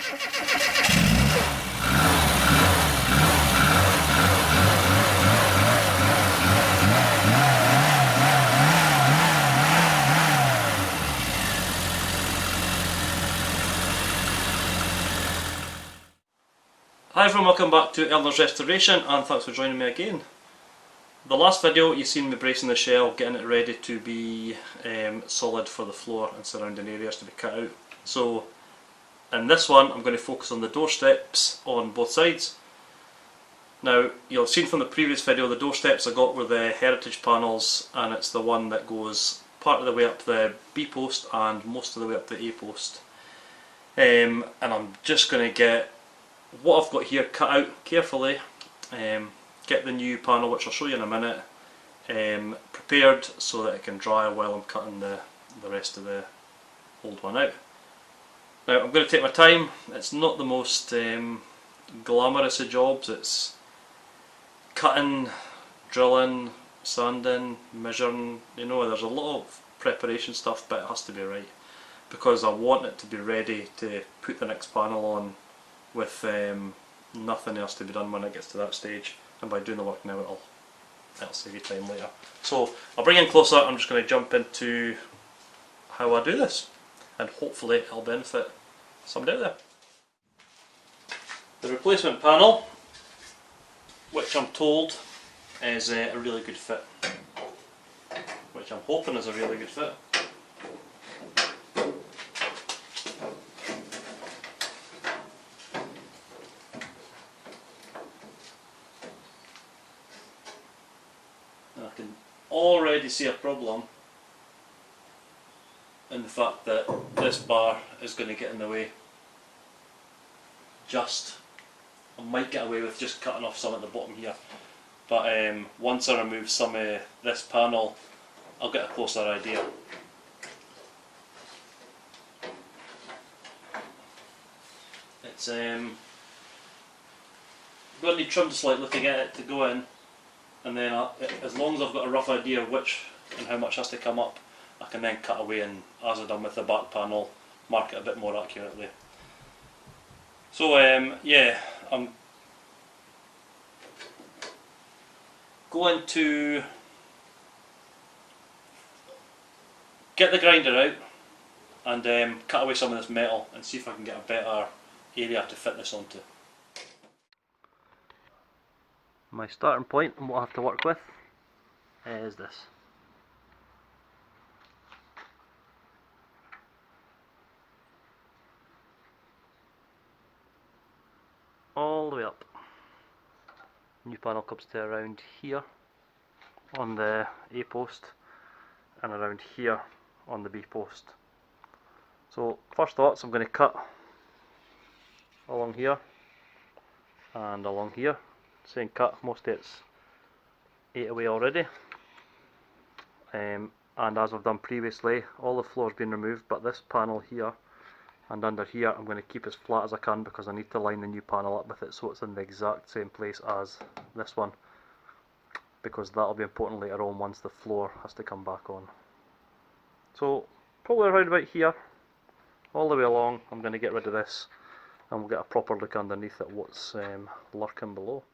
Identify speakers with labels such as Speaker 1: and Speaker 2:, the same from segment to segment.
Speaker 1: Hi everyone, welcome back to Eleanor's Restoration and thanks for joining me again. The last video you seen me bracing the shell, getting it ready to be solid for the floor and surrounding areas to be cut out. So in this one I'm going to focus on the door steps on both sides. Now you'll have seen from the previous video the door steps I got were the heritage panels, and it's the one that goes part of the way up the B post and most of the way up the A post. And I'm just going to get what I've got here cut out carefully, get the new panel, which I'll show you in a minute, prepared so that it can dry while I'm cutting the rest of the old one out. Now I'm going to take my time. It's not the most glamorous of jobs. It's cutting, drilling, sanding, measuring, you know, there's a lot of preparation stuff, but it has to be right because I want it to be ready to put the next panel on with nothing else to be done when it gets to that stage, and by doing the work now it'll save you time later. So I'll bring in closer. I'm just going to jump into how I do this and hopefully it'll benefit somebody out there. The replacement panel, which I'm told is a really good fit, which I'm hoping is a really good fit. I can already see a problem in the fact that this bar is going to get in the way. I might get away with just cutting off some at the bottom here, but once I remove some of this panel I'll get a closer idea. It's going to need trimmed slightly to get it to go in, and then as long as I've got a rough idea of which and how much has to come up, I can then cut away and, as I've done with the back panel, mark it a bit more accurately. So yeah, I'm going to get the grinder out and cut away some of this metal and see if I can get a better area to fit this onto. My starting point and what I have to work with is this. All the way up. New panel comes to around here on the A post and around here on the B post. So first thoughts, I'm going to cut along here and along here. Saying cut, most of it's ate away already, and as I've done previously, all the floor's been removed, but this panel here and under here I'm going to keep as flat as I can because I need to line the new panel up with it so it's in the exact same place as this one, because that'll be important later on once the floor has to come back on. So probably around about here, all the way along, I'm going to get rid of this and we'll get a proper look underneath at what's lurking below.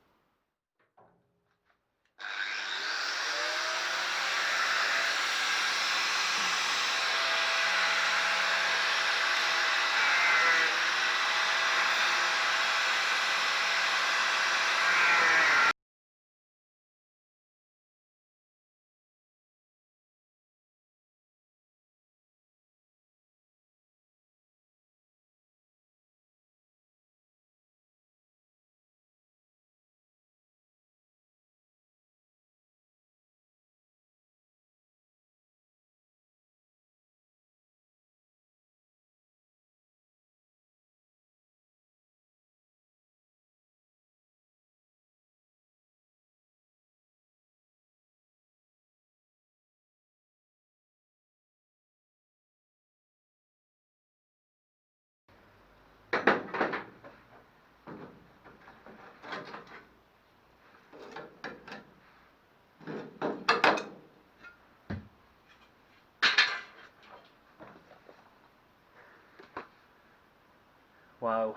Speaker 1: Wow,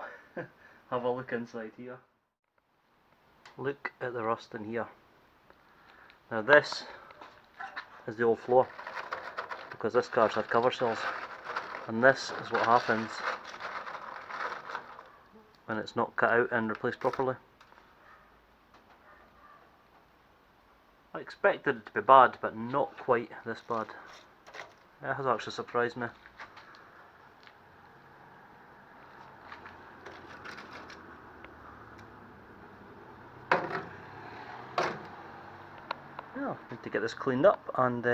Speaker 1: have a look inside here. Look at the rust in here. Now this is the old floor, because this car's had cover cells, and this is what happens when it's not cut out and replaced properly. I expected it to be bad, but not quite this bad. It has actually surprised me. Yeah, need to get this cleaned up and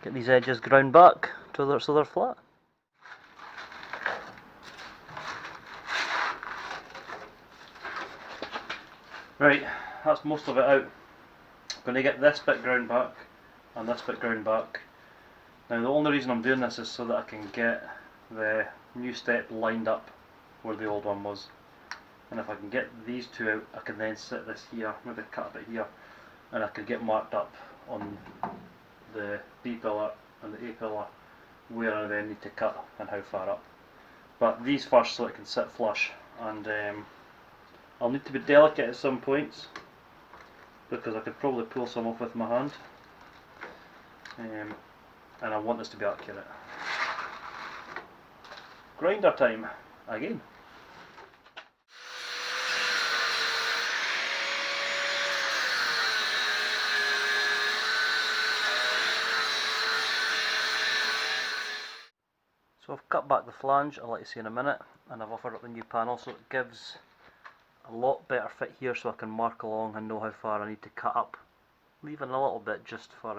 Speaker 1: get these edges ground back so they're flat. Right, that's most of it out. I'm going to get this bit ground back and this bit ground back. Now the only reason I'm doing this is so that I can get the new step lined up where the old one was. And if I can get these two out, I can then sit this here, maybe cut a bit here, and I could get marked up on the B pillar and the A pillar where I then need to cut and how far up. But these first so it can sit flush, and I'll need to be delicate at some points because I could probably pull some off with my hand, and I want this to be accurate. Grinder time again. So I've cut back the flange, I'll let you see in a minute, and I've offered up the new panel so it gives a lot better fit here so I can mark along and know how far I need to cut up, leaving a little bit just for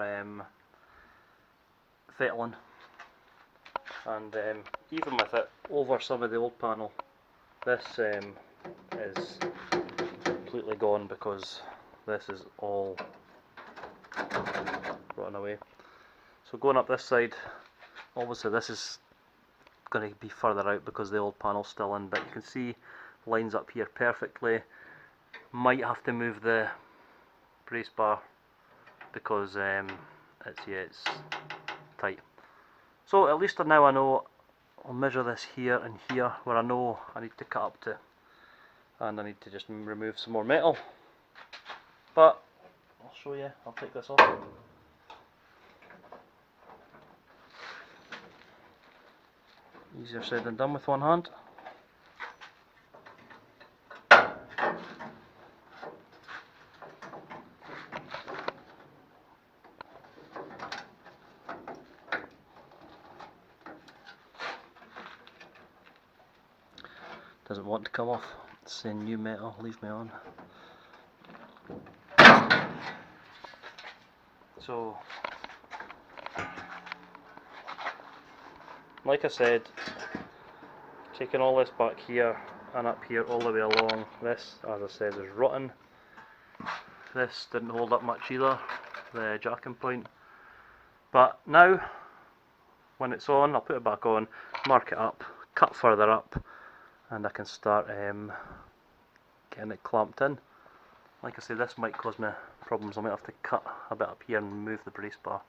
Speaker 1: fettling. And even with it over some of the old panel, this is completely gone because this is all rotten away. So going up this side, obviously this is going to be further out because the old panel's still in, but you can see lines up here perfectly. Might have to move the brace bar because it's tight. So at least now I know I'll measure this here and here where I know I need to cut up to, and I need to just remove some more metal. But I'll show you, I'll take this off. Easier said than done with one hand. Doesn't want to come off. It's saying new metal, leave me on. So, like I said, taking all this back here and up here all the way along, this, as I said, is rotten. This didn't hold up much either, the jacking point. But now, when it's on, I'll put it back on, mark it up, cut further up, and I can start getting it clamped in. Like I say, this might cause me problems. I might have to cut a bit up here and remove the brace bar.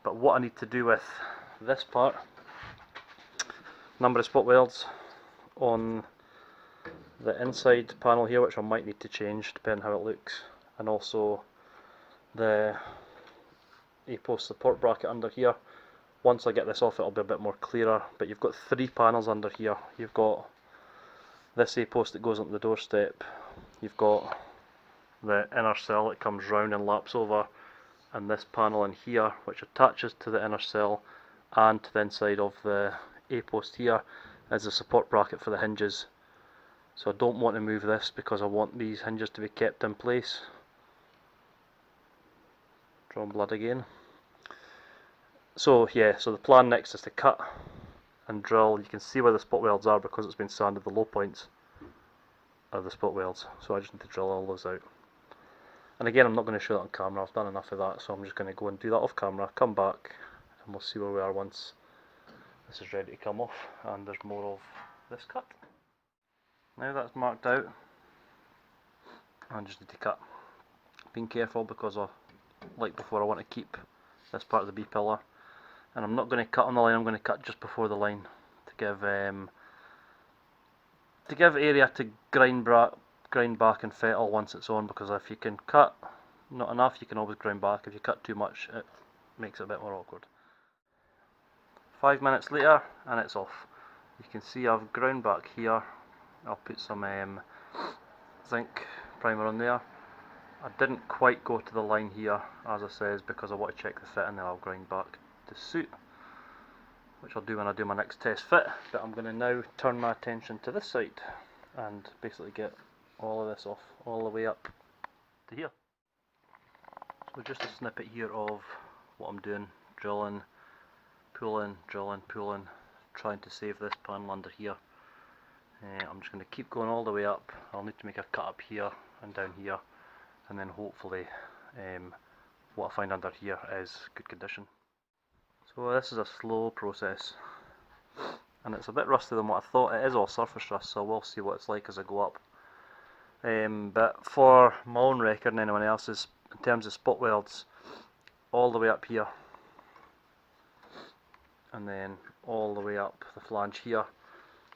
Speaker 1: But what I need to do with this part, number of spot welds on the inside panel here, which I might need to change depending how it looks, and also the A-post support bracket under here. Once I get this off, it'll be a bit more clearer, but you've got three panels under here. You've got this A-post that goes onto the doorstep, you've got the inner cell that comes round and laps over, and this panel in here which attaches to the inner cell and to the inside of the A-post here is the support bracket for the hinges. So I don't want to move this because I want these hinges to be kept in place. Drawing blood again. So yeah, so the plan next is to cut and drill. You can see where the spot welds are because it's been sanded. The low points of the spot welds, so I just need to drill all those out. And again, I'm not going to show that on camera, I've done enough of that, so I'm just going to go and do that off camera, come back, and we'll see where we are once this is ready to come off and there's more of this cut. Now that's marked out, I just need to cut. Being careful because like before, I want to keep this part of the B pillar, and I'm not going to cut on the line, I'm going to cut just before the line to give area to grind back and fettle once it's on, because if you can cut not enough, you can always grind back. If you cut too much, it makes it a bit more awkward. 5 minutes later and it's off. You can see I've ground back here. I'll put some zinc primer on there. I didn't quite go to the line here, as I says, because I want to check the fit, and then I'll grind back to suit, which I'll do when I do my next test fit. But I'm going to now turn my attention to this side and basically get all of this off, all the way up to here. So just a snippet here of what I'm doing: drilling, pulling, drilling, pulling, trying to save this panel under here. I'm just going to keep going all the way up. I'll need to make a cut up here and down here, and then hopefully what I find under here is good condition. So this is a slow process, and it's a bit rusty than what I thought. It is all surface rust, so we'll see what it's like as I go up. But for my own record and anyone else's, in terms of spot welds, all the way up here, and then all the way up the flange here.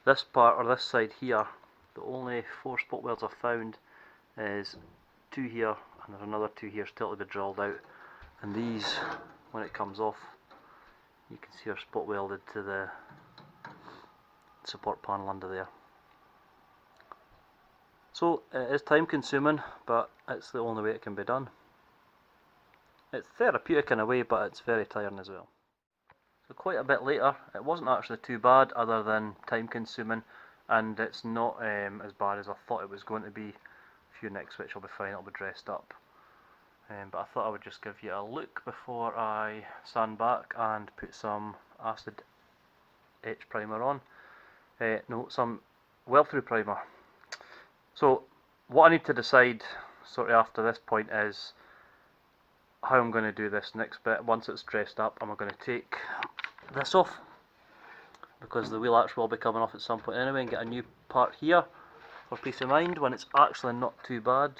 Speaker 1: This part, or this side here, the only 4 spot welds I've found is 2 here, and there's another 2 here still to be drilled out. And these, when it comes off, you can see are spot welded to the support panel under there. So it is time consuming, but it's the only way it can be done. It's therapeutic in a way, but it's very tiring as well. So quite a bit later, it wasn't actually too bad, other than time consuming, and it's not as bad as I thought it was going to be. A few nicks which will be fine, it'll be dressed up. But I thought I would just give you a look before I sand back and put some acid etch primer on. No, some weld through primer. So what I need to decide sort of after this point is how I'm going to do this next bit. Once it's dressed up, I'm going to take this off, because the wheel arch will be coming off at some point anyway, and get a new part here for peace of mind when it's actually not too bad.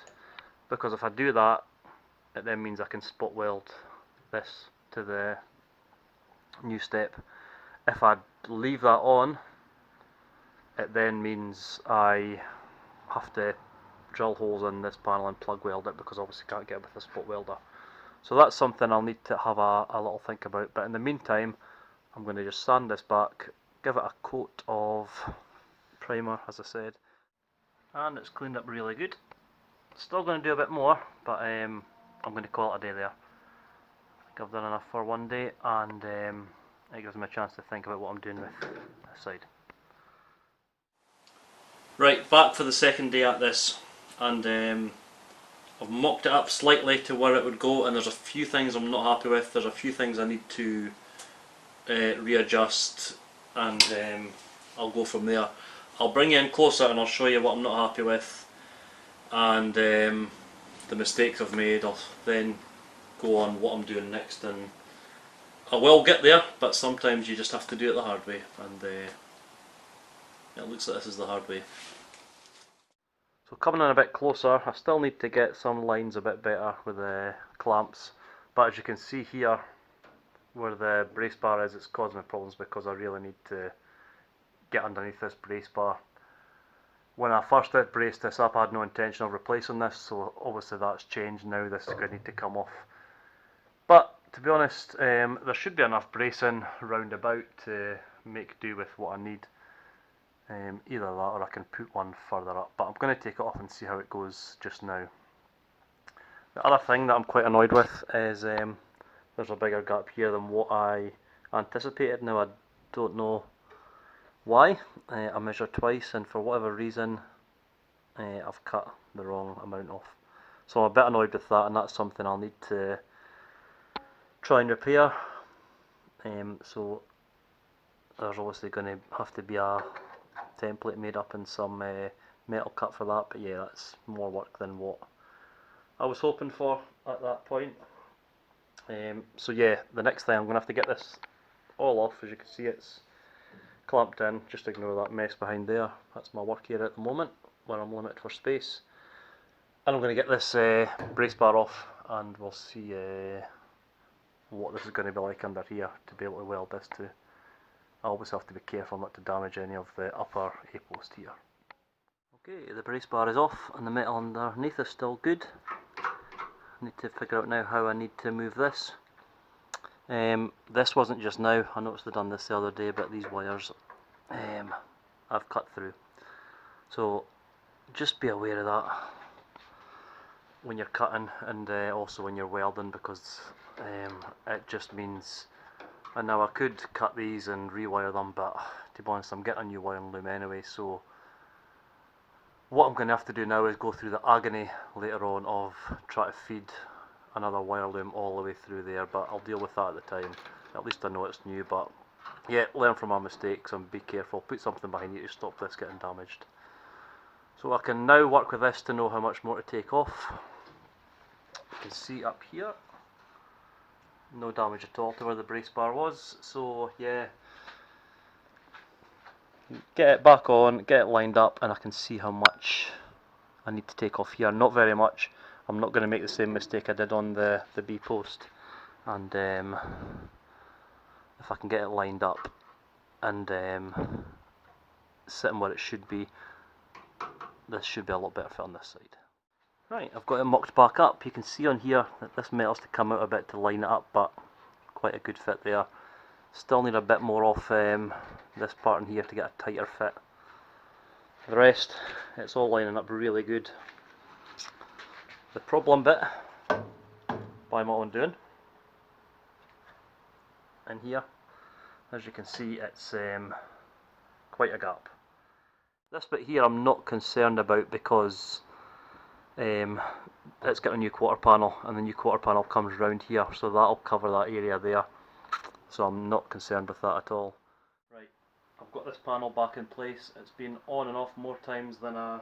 Speaker 1: Because if I do that, it then means I can spot weld this to the new step. If I leave that on, it then means I have to drill holes in this panel and plug weld it, because obviously can't get it with a spot welder. So that's something I'll need to have a little think about. But in the meantime, I'm going to just sand this back, give it a coat of primer, as I said, and it's cleaned up really good. Still going to do a bit more, but I'm going to call it a day there. I think I've done enough for one day, and it gives me a chance to think about what I'm doing with this side. Right, back for the second day at this, and I've mocked it up slightly to where it would go, and there's a few things I'm not happy with. There's a few things I need to readjust, and I'll go from there. I'll bring you in closer and I'll show you what I'm not happy with, and the mistakes I've made. I'll then go on what I'm doing next, and I will get there, but sometimes you just have to do it the hard way, and it looks like this is the hard way. So coming in a bit closer, I still need to get some lines a bit better with the clamps, but as you can see here where the brace bar is, it's causing me problems because I really need to get underneath this brace bar. When I first braced this up, I had no intention of replacing this, so obviously that's changed now. This is going to need to come off. But to be honest, there should be enough bracing round about to make do with what I need. Either that, or I can put one further up, but I'm going to take it off and see how it goes just now. The other thing that I'm quite annoyed with is there's a bigger gap here than what I anticipated. Now I don't know why. I measured twice, and for whatever reason I've cut the wrong amount off. So I'm a bit annoyed with that, and that's something I'll need to try and repair. So there's obviously going to have to be a template made up and some metal cut for that, but yeah, that's more work than what I was hoping for at that point. So yeah, the next thing, I'm going to have to get this all off. As you can see, it's clamped in. Just ignore that mess behind there. That's my work area at the moment, where I'm limited for space. And I'm going to get this brace bar off, and we'll see what this is going to be like under here to be able to weld this to. I always have to be careful not to damage any of the upper A-post here. Okay, the brace bar is off and the metal underneath is still good. I need to figure out now how I need to move this. This wasn't just now, I noticed they'd done this the other day, but these wires I've cut through. So just be aware of that when you're cutting, and also when you're welding, because it just means, and now I could cut these and rewire them, but to be honest I'm getting a new wiring loom anyway, so what I'm going to have to do now is go through the agony later on of trying to feed another wire loom all the way through there, but I'll deal with that at the time. At least I know it's new, but yeah, learn from my mistakes and be careful, put something behind you to stop this getting damaged. So I can now work with this to know how much more to take off. You can see up here, no damage at all to where the brace bar was, so yeah, get it back on, get it lined up, and I can see how much I need to take off here. Not very much. I'm not going to make the same mistake I did on the B post, and if I can get it lined up and sitting where it should be, this should be a lot better fit on this side. Right, I've got it mocked back up. You can see on here that this metal's to come out a bit to line it up, but quite a good fit there. Still need a bit more off this part in here to get a tighter fit. The rest, it's all lining up really good. The problem bit, by what I'm doing, in here, as you can see, it's quite a gap. This bit here I'm not concerned about because it's got a new quarter panel, and the new quarter panel comes round here, so that'll cover that area there, so I'm not concerned with that at all. Right, I've got this panel back in place. It's been on and off more times than I'm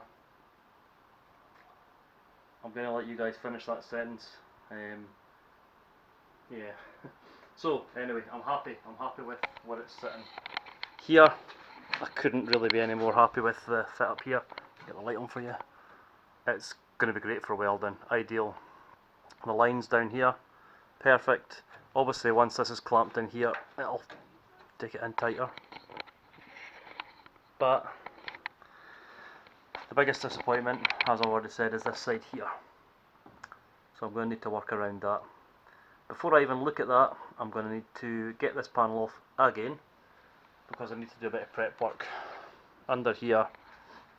Speaker 1: going to let you guys finish that sentence. Yeah. So anyway, I'm happy with where it's sitting. Here, I couldn't really be any more happy with the fit up here. Get the light on for you. It's going to be great for welding, ideal. The lines down here, perfect. Obviously once this is clamped in here, it'll take it in tighter. But the biggest disappointment, as I've already said, is this side here. So I'm going to need to work around that. Before I even look at that, I'm going to need to get this panel off again, because I need to do a bit of prep work under here,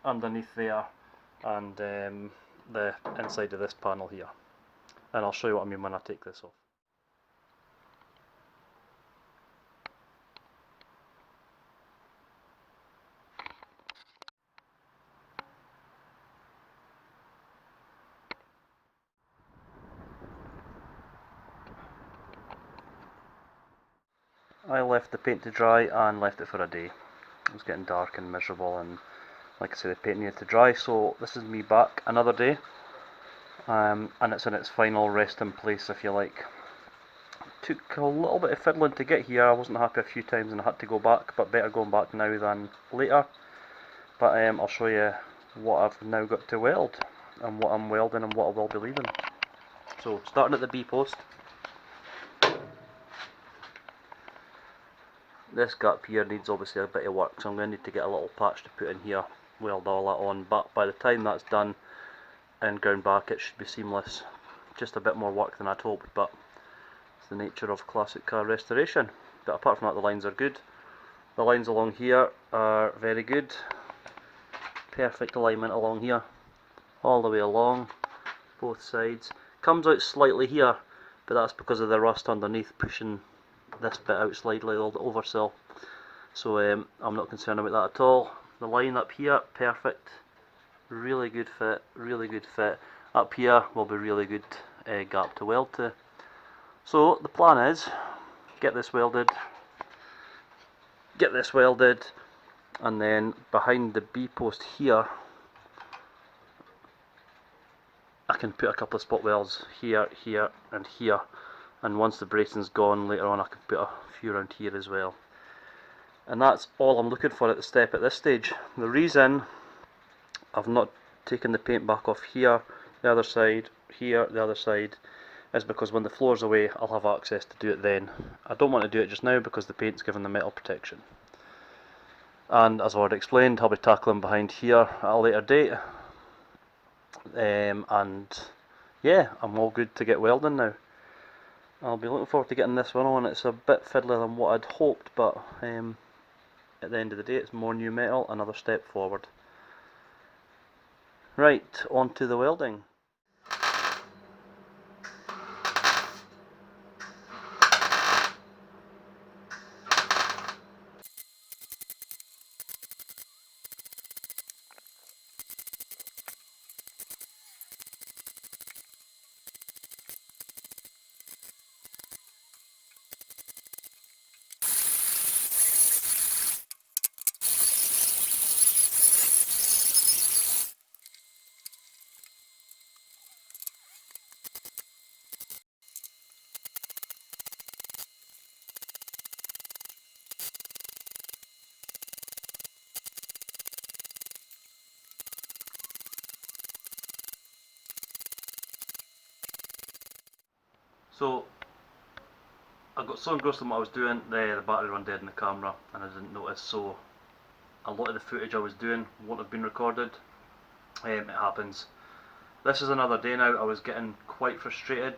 Speaker 1: underneath there, and the inside of this panel here. And I'll show you what I mean when I take this off. I left the paint to dry and left it for a day. It was getting dark and miserable, and like I say, the paint needed to dry, so this is me back another day, and it's in its final resting place, if you like. Took a little bit of fiddling to get here. I wasn't happy a few times and I had to go back, but better going back now than later. But I'll show you what I've now got to weld, and what I'm welding and what I will be leaving. So starting at the B post. This gap here needs obviously a bit of work, so I'm going to need to get a little patch to put in here, weld all that on, but by the time that's done and ground back, it should be seamless. Just a bit more work than I'd hoped, but it's the nature of classic car restoration. But apart from that, the lines are good. The lines along here are very good. Perfect alignment along here, all the way along, both sides. Comes out slightly here, but that's because of the rust underneath pushing this bit out slightly, all the oversill. So I'm not concerned about that at all. The line up here, perfect. Really good fit, really good fit. Up here will be really good gap to weld to. So the plan is, get this welded, and then behind the B post here, I can put a couple of spot welds here, here, and here. And once the bracing's gone later on, I can put a few around here as well. And that's all I'm looking for at the step at this stage. The reason I've not taken the paint back off here, the other side, here, the other side, is because when the floor's away, I'll have access to do it then. I don't want to do it just now because the paint's giving the metal protection. and as I already explained, I'll be tackling behind here at a later date. And yeah, I'm all good to get welding now. I'll be looking forward to getting this one on. It's a bit fiddlier than what I'd hoped, but at the end of the day it's more new metal, another step forward. Right, on to the welding. So I got so engrossed in what I was doing, the battery ran dead in the camera and I didn't notice, so a lot of the footage I was doing won't have been recorded. It happens. This is another day now. I was getting quite frustrated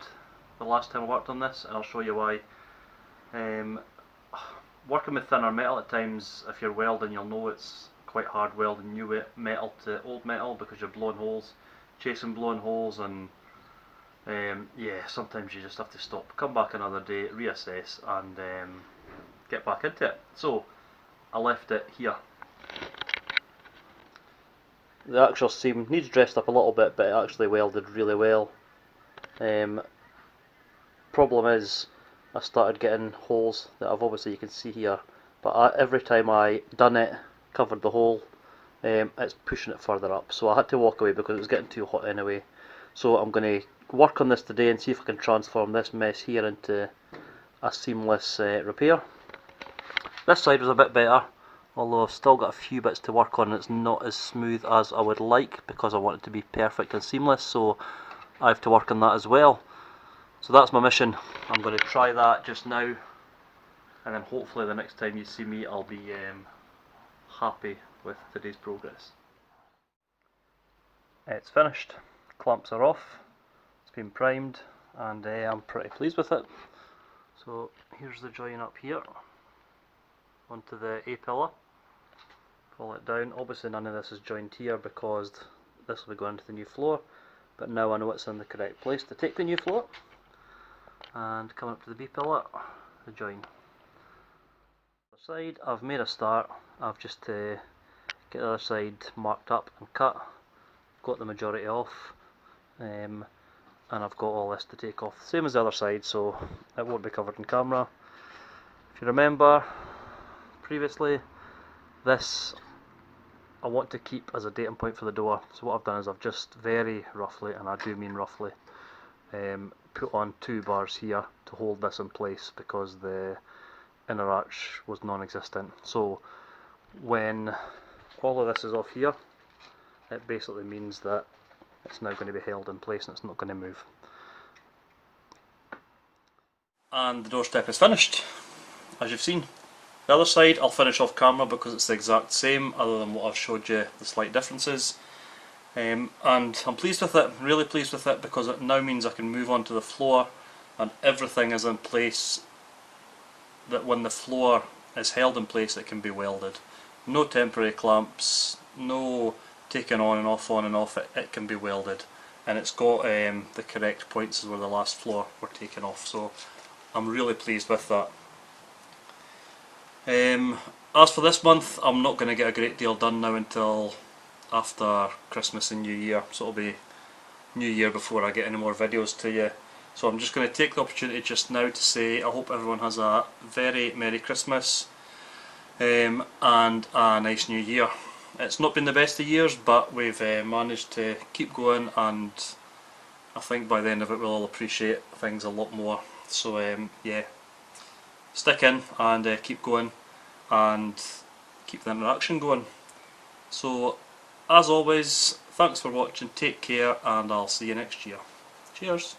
Speaker 1: the last time I worked on this, and I'll show you why. Working with thinner metal at times, if you're welding, you'll know it's quite hard welding new metal to old metal because you're blowing holes, chasing blowing holes, and yeah, sometimes you just have to stop, come back another day, reassess, and get back into it. So I left it here. The actual seam needs dressed up a little bit, but it actually welded really well. Problem is, I started getting holes that obviously you can see here, but every time I done it, covered the hole, it's pushing it further up. So I had to walk away because it was getting too hot anyway. So I'm going to work on this today and see if I can transform this mess here into a seamless repair. This side was a bit better, although I've still got a few bits to work on and it's not as smooth as I would like because I want it to be perfect and seamless, so I have to work on that as well. So that's my mission. I'm going to try that just now, and then hopefully the next time you see me I'll be happy with today's progress. It's finished, clamps are off, it's been primed, and I'm pretty pleased with it. So here's the join up here onto the A-pillar, pull it down. Obviously none of this is joined here because this will be going to the new floor, but now I know it's in the correct place to take the new floor. And coming up to the B-pillar, the join. The side, I've made a start. I've just get the other side marked up and cut, got the majority off, and I've got all this to take off, same as the other side, so it won't be covered in camera. If you remember previously, this I want to keep as a datum point for the door, so what I've done is I've just very roughly, and I do mean roughly, put on 2 bars here to hold this in place because the inner arch was non-existent. So when all of this is off here, it basically means that it's now going to be held in place and it's not going to move. And the doorstep is finished, as you've seen. The other side I'll finish off camera because it's the exact same, other than what I've showed you, the slight differences. And I'm pleased with it, really pleased with it, because it now means I can move on to the floor and everything is in place, that when the floor is held in place it can be welded. No temporary clamps, no taking on and off, it can be welded, and it's got the correct points where the last floor were taken off, so I'm really pleased with that. As for this month, I'm not going to get a great deal done now until after Christmas and New Year, so it'll be New Year before I get any more videos to you. So I'm just going to take the opportunity just now to say I hope everyone has a very Merry Christmas and a nice New Year. It's not been the best of years, but we've managed to keep going, and I think by the end of it we'll all appreciate things a lot more. So yeah, stick in and keep going and keep the interaction going. So as always, thanks for watching, take care, and I'll see you next year. Cheers!